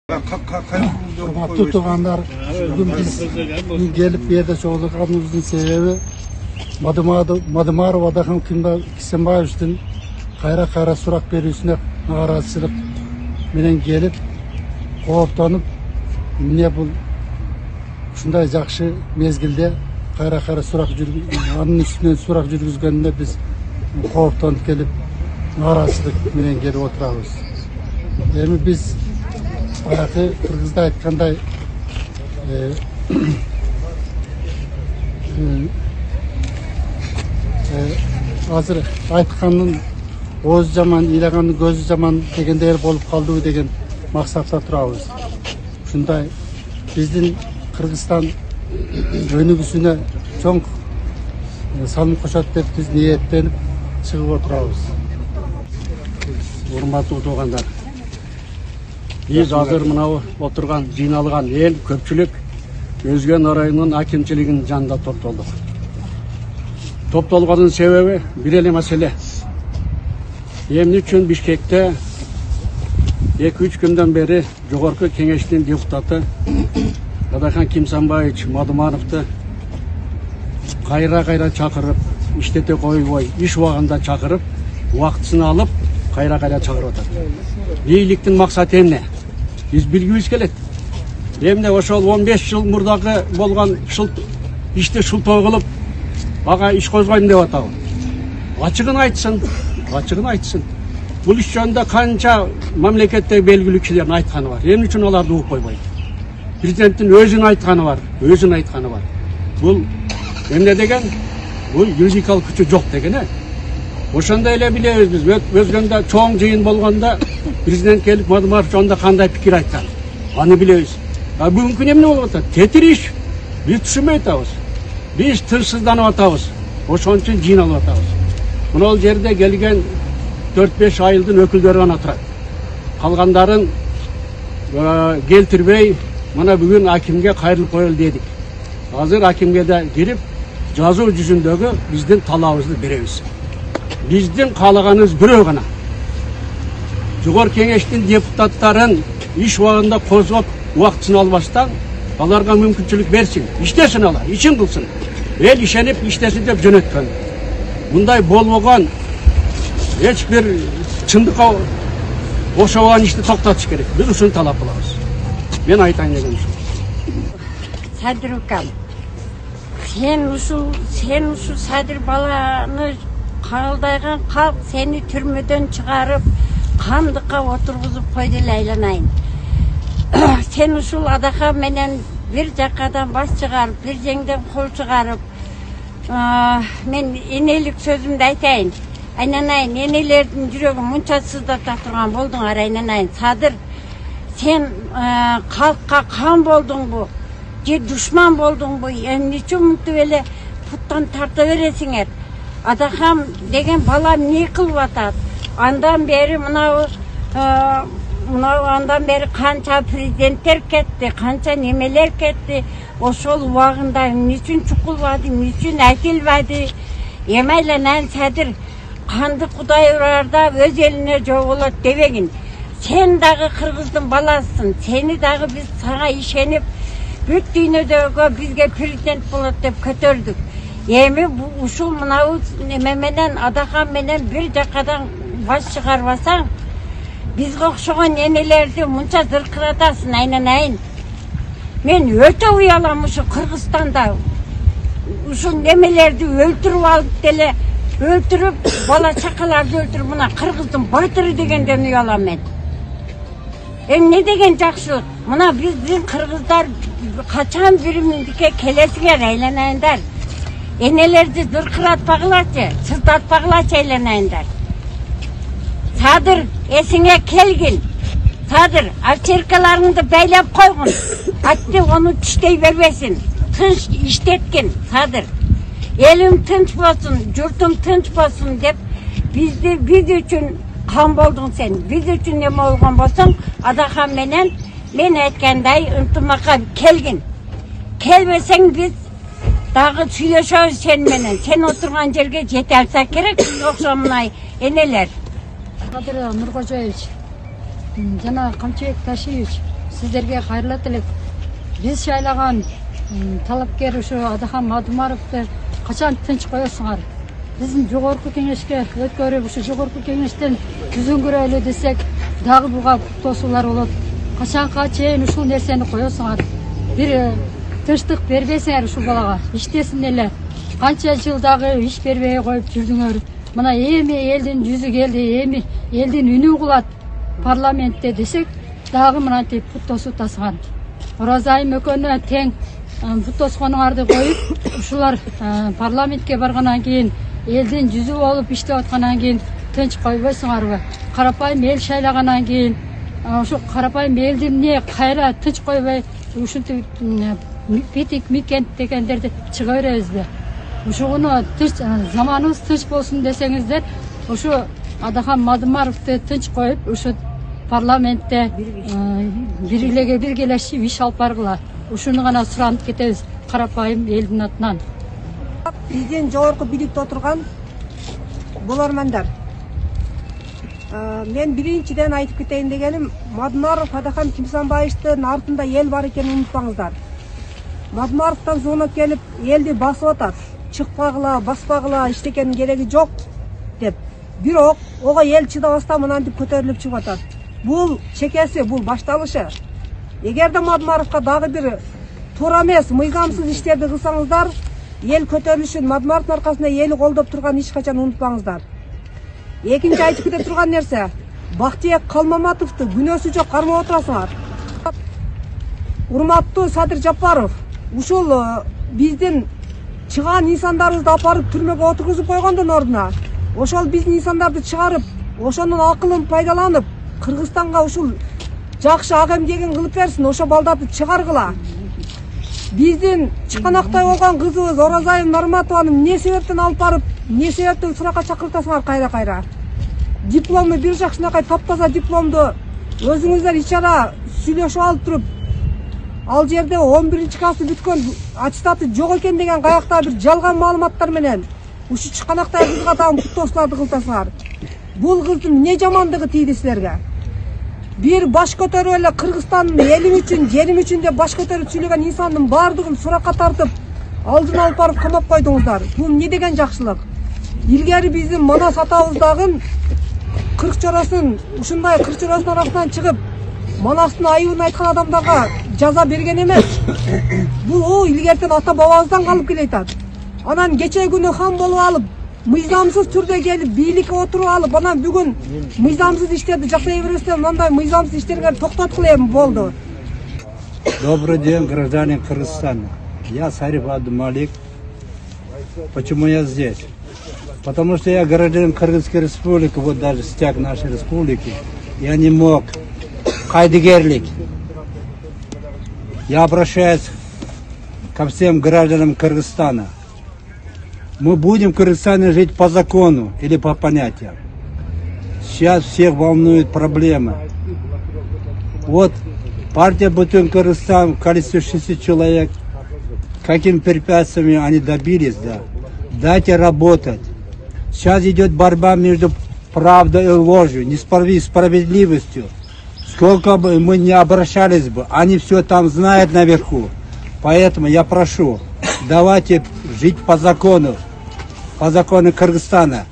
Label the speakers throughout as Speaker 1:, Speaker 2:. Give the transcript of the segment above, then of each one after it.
Speaker 1: Hurmatlı tuğanlar, bugün biz gelip bir yerde çoğulduğumuzun sebebi Madımarov Adakan Kisembayev'in kayra surak berüsüne narazılık menen gelip qooptanıp mine bu şunday жақшы mezgilde kayra surak anın üstüne surak жүрgüzgönünde biz qooptanıp gelip narazılık menen gelip oturabız. Yani biz bayaqı Kırgızda aytkanday azыр aytkanın oğuz jaman, ilaganın gözü jaman degендей bolup kaldığı degen maksatla turabız. Şunday bizdin Kırgızstan önügüsüne çoң salым koşat dep biz niyetlenip çıkıp oturabız.
Speaker 2: Урматтуу туугандар, биз азыр мынау отурган жыйналган эл көпчүлүк Өзгөн районунун акимчилигинин жанында топтолдук. Топтолгонун себеби бир эле маселе. Эмне үчүн Бишкекте 2-3 күндөн бери жогорку кеңештин депутаты Adakan Kisembayevич Madımarovду кайра чакырып, иштете койбой, иш убагында чакырып, убактысын алып, кайра чакырып атат. Бийликтин максаты эмне? Биз билгибиз келет. Эмне ошол 15 жыл мурдагы болгон ишти шултоо кылып, ага иш козгойм деп атабы. Ачыгын айтсын. Бул иш жөнүндө канча мамлекетте белгилүү кишилердин айтканы бар. Эмне үчүн аларды угуп койбойт? Президенттин өзүнүн айтканы бар. Бул эмне деген? Бул юридикалык күчү жок деген. Ошондой эле билебиз биз. Өзгөндө чоң жыйын болгондо президент келип Madımarov жөнүндө кандай пикир айткан. Аны билебиз. А бүгүнкү эмне болуп атат? Тетириш. Биз түшүнбөй атабыз. Биз тынчсызданып атабыз. Ошон үчүн жыйналып атабыз. Мына жерде келген 4-5 айылдын өкүлдөрү гана турат. Калгандарын келтирбей, мына бүгүн акимге кайрылып коелу дедик. Азыр акимге да кирип, жазуу жүзүндөгү биздин талабыбызды беребиз. Биздин каалаганыбыз бирөө гана. Жогорку кеңештин депутаттарын иш убагында козгоп, убактысын албастан, аларга мүмкүнчүлүк берсин, иштесин алар, ишин кылсын. Эл ишенип иштесин деп жөнөткөн. Мындай болбогон эч бир чындыкка окшобогон ишти токтотуш керек. Биз ушуну талап кылабыз. Мен айтайын деген ушул.
Speaker 3: Садырукам, sen ушул Садыр баланы кабылдайган калк сени түрмөдөн чыгарып, кандыкка отургузуп койду эле айланайын. Sen ушул Адака менен бир жакадан баш чыгарып, бир жеңден кол чыгарып, мен энелик сөзүмдү айтайын. Айнанайын, энелердин жүрөгү мынча сыздата турган болдуңар, айнанайын. Садыр, sen калкка кан болдуңбу? Же душман болдуңбу? Эмне үчүн мынтип эле путтан тарта бересиңер? Адакам деген балам эмне кылып атат? Андан бери андан бери канча президенттер кетти, канча немелер кетти. Ошол убагында эмне үчүн чукулбады, эмне үчүн айтылбады? Эмайланан Садыр, канды Кудай урарда өз элине жоголот дебегин. Sen дагы кыргыздын баласысың, сени дагы биз сага ишенип, бүт дүйнөдөгө бизге президент болот деп көтөрдүк. Эми ушул мынау неме менен Адакан менен бир жакадан баш чыгарбасаң, бизге окшогон энелерди мынча зыркыратасың, айнанайын. Мен өтө уялам ушу Кыргызстанда. Ушул немелерди өлтүрүп алып деле, өлтүрүп, бала чакаларды өлтүрүп, мына Кыргыздын батыры дегенден уялам мен. Эмне деген жакшылык? Мына биздин кыргыздар качан биримиздикке келесиңер, айланайындар. Энелерди зыркыратпагылачы, сыздатпагылачы, айланайындар. Садыр, эсиңе келгин. Садыр, овчеркаларыңды байлап койгун. Атты ону түштей бербесин. Тынч иштеткин, Садыр. Элим тынч болсун, журтум тынч болсун деп биз үчүн кан болдуң сен. Биз үчүн эме болгон болсоң, Адакан менен мен айткандай ынтымакка келгин. Келбесең биз дагы сүйлөшөбүз сен менен. Сен отурган жерге жете алса керек, окшомунай энелер.
Speaker 4: Кадыр Нуркожоевич, жана Камчыбек Ташиевич, сіздерге қайырлы тілек. Біз шайлаған талапкер ушу Адахам Мадумаровты қачан тынч қоясыңар? Біздің жоғарғы кеңешке өткөрүп, ушу жоғарғы кеңештен түзүнгүрөлү десек, дагы буга тосуулар болот. Качанга чейин ушул нерсени коесуңар? Бир тынчтык бербесеңер ушул балага, иштесин эле. Канча жыл дагы иш бербей коюп жүрдүңөр. Мына эми элдин жүзү келди, эми элдин үнү кулат парламентте десек, дагы мынантип пут тосутасыңар. Оразайым экөөнө тең пут тосконуңарды коюп, ушулар парламентке баргандан кийин элдин жүзү болуп иштеп аткандан кийин тынч койбойсуңарбы? Карапайым эл шайлагандан кийин ушу карапайым элди эмне кайра тынч койбой ушинтип питик микент дегендерди чыга беребизби? Ушуну заманыбыз тынч болсун десеңиздер, ушу Адахам Мадумаровду тынч коюп, ушу парламентте биргелешип иш алып баргыла. Ушуну гана суранып кетебиз карапайым элдин атынан.
Speaker 5: Бизден жогорку бийликте отурган болормандар. Мен биринчиден айтып кетейин дегеним, Мадумаров Адахам Кимсанбаевдин артында ел бар экенин унутпаңыздар. Мадумаровдон соң келип элди басып атат. Чыкпагыла, баспагыла, иштекенин кереги жок деп. Бирок ого эл чыдабастан мынантип көтөрүлүп чыгып атат. Бул чекеси, бул башталышы. Эгерде Мадумаровго дагы бир туура эмес, мыйзамсыз иштерди кылсаңыздар, эл көтөрүлүшүн, Мадумаровдун аркасында эли колдоп турган эч качан унутпаңыздар. Экинчи айтып кете турган нерсе, Бактиек Калмаматовду күнөөсү жок кармап отурасыңар. Урматтуу Садыр Жапаров, ушул биздин чыган инсандарыбызды апарып түрмөгө отургузуп койгондун ордуна, ошол биздин инсандарды чыгарып, ошонун акылын пайдаланып, Кыргызстанга ушул жакшы ак эмгегин кылып берсин, ошо балдарды чыгаргыла. Биздин чыканактай болгон кызыбыз Оразайым Нарматованы эмне себептен алып барып, эмне себептен суракка чакыртасыңар кайра-кайра? Дипломду бир жакшынакай таптаза дипломду өзүңүздөр ичара сүйлөшүп алып туруп, ал жерде 11-классы бүткөн аттестаты жок экен деген каякта бир жалган маалыматтар менен ушу чыканактай кызга дагы путтосларды кылтасыңар. Бул кыздын эмне жамандыгы тийди силерге? Бир баш көтөрүп эле Кыргызстандын элим үчүн, жерим үчүн деп баш көтөрүп сүйлөгөн инсандын баардыгын суракка тартып, алдын алып барып камап койдуңуздар. Бул эмне деген жакшылык? Илгери биздин Манас атабыздагы 40 чоросын, ушундай 40 чоросын арасынан чыгып, Манастын айыбын айткан адамдарга жаза берген эмес. Бул илгертен ата бабабыздан калып келатат. Анан кече күнү хан болуп алып, мыйзамсыз түрдө келип бийликке отуруп алып, анан бүгүн мыйзамсыз иштерди жасай бересиздер, мындай мыйзамсыз иштерге токтоткула эми болду.
Speaker 6: Добрый день, граждане Кыргызстана. Я Сариф Абдумалик. Почему я здесь? Потому что я гражданин Кыргызской республики, вот даже стяг нашей республики. Я не мог. Кайдыгерлик. Я обращаюсь ко всем гражданам Кыргызстана. Мы будем в Кыргызстане жить по закону или по понятиям. Сейчас всех волнует проблема. Вот партия Бутын Кыргызстан в количестве 6 человек. Какими препятствиями они добились, да? Дайте работать. Сейчас идет борьба между правдой и ложью, несправедливостью. Сколько бы мы ни обращались бы, они все там знают наверху. Поэтому я прошу, давайте жить по закону Кыргызстана,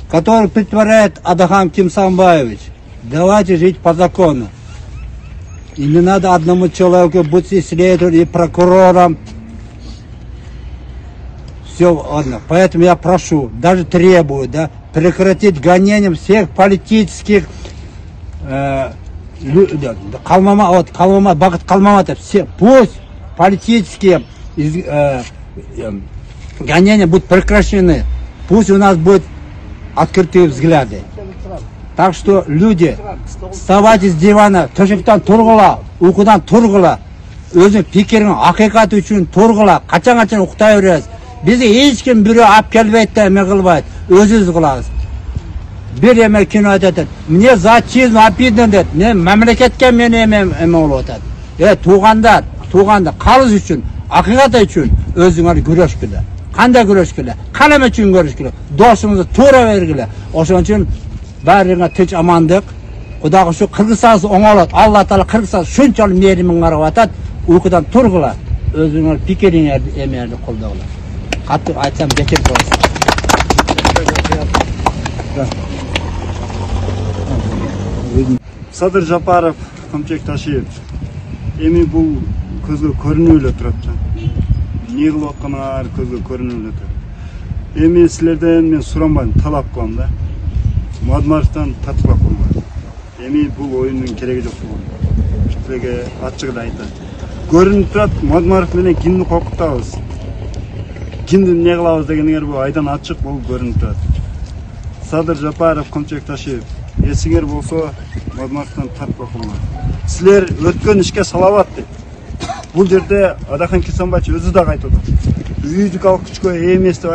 Speaker 6: который притворяет Адахам Кимсанбаевич. Давайте жить по закону. И не надо одному человеку быть и следователем, и прокурором. Все одно. Поэтому я прошу, даже требую, да, прекратить гонение всех политических все, пусть политические гонения будут прекращены, пусть у нас будут открытые взгляды. Так что люди, вставайте с дивана, төшектен тургула, уйкудан тургула, өзүң пикирин акыйкат үчүн тургула, качан уктай беребиз. Бизди эч ким бирөө алып келбейт да эме кылбайт, өзүбүз кылабыз. Бир эме кино айтат, мне за отчизну обидно дейт, мен мамлекетке мен эме болуп атат. Туугандар, калыс үчүн, акыйкат үчүн өзүңөр күрөшкүлө. Кандай күрөшкүлө? Калем үчүн күрөшкүлө. Досуңузду туура бергиле. Ошон үчүн баарыңа тынч амандык, Құдағы şu Kırgızстans оңалады. Алла Таала Kırgızстан şunçalık merimin qarab atat. Uykudan turgula. Özüңөр pikириңерди эмерди колдогула. Катты айтсам бекер болот.
Speaker 7: Садыр Жапаров, Камчек Ташиев. Эми бул көзгө көрүнүп эле турат. Не кылып атканыңар көзгө көрүнүп эле турат. Эми силерден мен сурамайм, талап кылам да. Мадмарстан татбак болгон. Эми бул оюндун кереги жок болгон. Силерге ачык айтат. Көрүнүп турат, Мадмаров менен кимди коркутабыз? Кимди эмне кылабыз дегениңер бул айдан ачык болуп көрүнүп турат. Садыр Жапаров, Камчек Ташиев. Эсиңер болсо, Мадмарстан татбак болгон. Силер өткөн ишке салават дейт. Бул жерде Адахан Кесанбаевич өзү да айтып атат. Юридикалык күчкө ээ эмес деп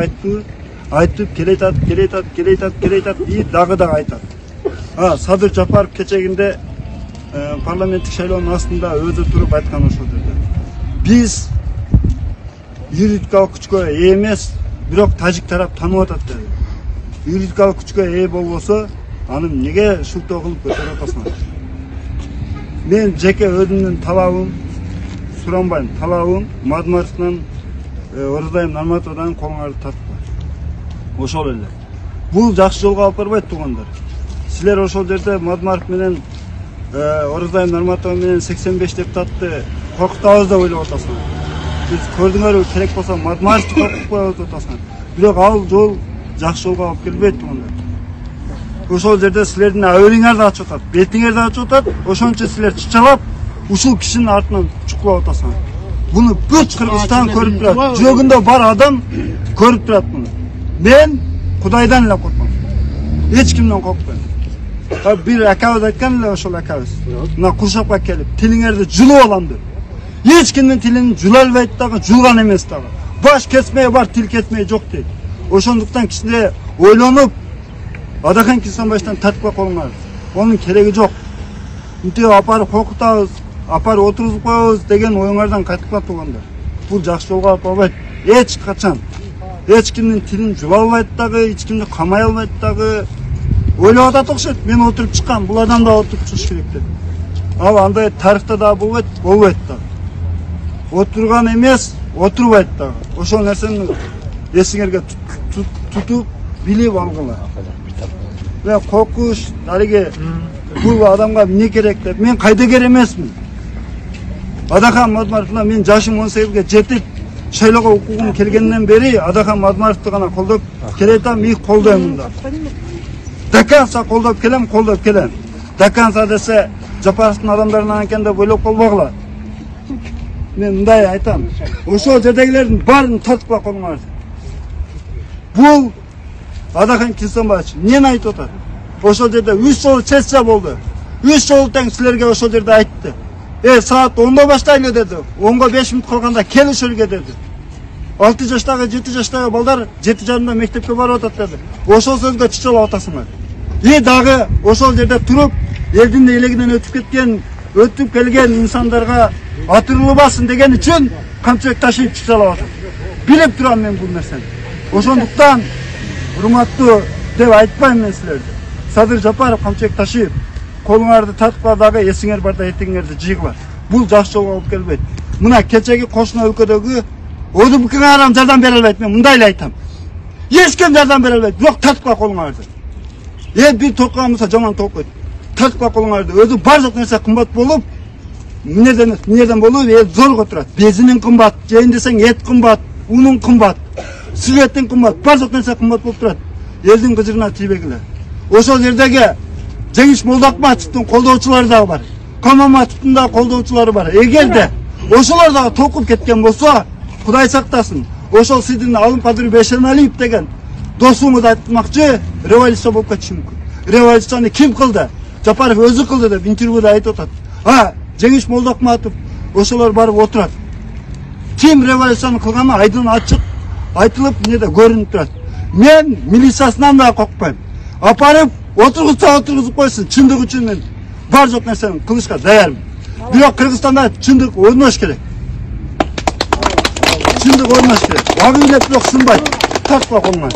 Speaker 7: айтып келейтат и дагы айтат. Садыр Жапаров кечегинде парламенттик шайлоонун астында өзү туруп айткан ошол жерде. Биз юридикалык күчкө ээ эмес, бирок тажик тарап таанып атат деди. Юридикалык күчкө ээ болбосо, аны эмнеге шылтоо кылып көтөрүп атасыңар? Мен жеке өзүмдүн талабым, сурамбайм, талабым Мадмарстан Оразайым Нарматовадан колуңарды тартпа. Ошол эле. Бул жакшы жолго алып барбайт туугандар. Силер ошол жерде Мадмаров менен Оразайым Нарматова менен 85 депутатты коркутабыз деп ойлоп атасыңар. Биз көрдүңөрбү, керек болсо Мадмаровду коркутпайбыз деп атасыңар. Бирок ал жол жакшы жолго алып келбейт туугандар. Ошол жерде силердин өбөлүңөр да ачып атат, бетиңер да ачып атат. Ошон үчүн силер чычалап, ушул кишинин артынан чукулап атасыңар. Буну бүт Кыргызстан көрүп турат. Жүрөгүндө бар адам көрүп турат буну. Мен Кудайдан эле коркпойм. Эч кимден коркпойм. Бир акабыз айткан эле ошол акабыз. Мына Куршапка келип, тилиңерди жулуп алам деп. Эч кимдин тилин жула албайт дагы, жулган эмес дагы. Баш kesmeye бар, тил kesmeye жок дейт. Ошондуктан кичине ойлонуп, Адахан Кесанбаевичтен тартпа колуңар. Онун кереги жок. Мынтип апарып коркутабыз, апарып отургузуп коебуз деген оюңардан кайтып туугандар. Бул жакшы жолго алып барбайт. Эч качан. Эч кимдин тилин жула албайт дагы, эч кимди камай албайт дагы. Ойлоп атат окшойт. Мен отуруп чыккам, бул адам да отуруп чыгыш керек деп. Ал андай тарыхта да болбойт дагы. Отурган эмес, отурбайт дагы. Ошол нерсени эсиңерге тутуп билип алгыла. Ve korkuş, darıge, bu adamga ne gerek de, men kaydager emesmin. Adahan Mадмаровна, men yaşım 18'ge jetip, şaylaga hukukun kelgeninden beri, Adahan Mадмаровду gana koldop, keleytam, iyi koldoyum da. Dakansa koldop kelem. Dakansa dese, Japarov'un adamlarından kende böyle kolbağla. Men mınday aytam, oşo jerdegilerin barını tartıkla kolunlar. Bu Адахан Кесанбаевич нені айтып отыр? Ошол жерде 3 жолу сессия болду. 3 жолу тең силерге ошол жерде айтты. Саат 10-да баштайлы деди. 10-га 5 мүнөт калганда кел ошол жерге деди. 6 жаштагы, 7 жаштагы балдар 7:30 мектепке барып атат деди. Ошол сөзгө чычалап атасыңар. Дагы ошол жерде туруп, элдин элегинен өтүп келген инсандарга атырылбасын деген үчүн Камчек Ташиев чычалап атат. Билип турам мен бул нерсени. Ошондуктан урматтуу деп айтпайм мен силерди. Садыр Жапаров, Камчек Ташиев, колуңарды тартып дагы эсиңер барда этиңерди жыйгыла. Бул жакшы жолго алып келбейт. Мына кечеги кошуна өлкөдөгү ОДПКга арам жардам бере албайт. Мен мындай эле айтам. Эч ким жардам бере албайт. Бирок тартып колуңарды. Бир токкан болсо жаман токкойт. Тартып колуңарды. Өзү бар жок нерсе кымбат болуп, мынерден болуп, зорго турат. Безинин кымбат, жейин десең эт кымбат, унун кымбат. Светтин кымбат, бар жок нерсе кымбат болуп турат. Элдин кыжырына тийбегиле. Ошол жердеги Жеңиш Молдокматовдун колдоочулары дагы бар. Камаматовдун да колдоочулары бар. Эгерде ошолор дагы токуп кеткен болсо, Кудай сактасын. Ошол сиздин Алым Кадыр Бешеналиев деген досуңуз айтмакчы, революция болуп кетиши мүмкүн. Революцияны ким кылды? Жапаров өзү кылды деп интервьюда айтып атат. Жеңиш Молдокматов ошолор барып отурат. Ким революцияны кылганы айдын ачык айтылып, неде көрүнүп турат. Мен милициясынан да коркпойм. Апарып отургузуп койсун, чындык үчүн мен бар жок нерсени кылышка даярмын. Бирок Кыргызстанда чындык ойнош керек. Чындык ойнош керек. Агы билет бирок сынбайт. Тартпа колуңар.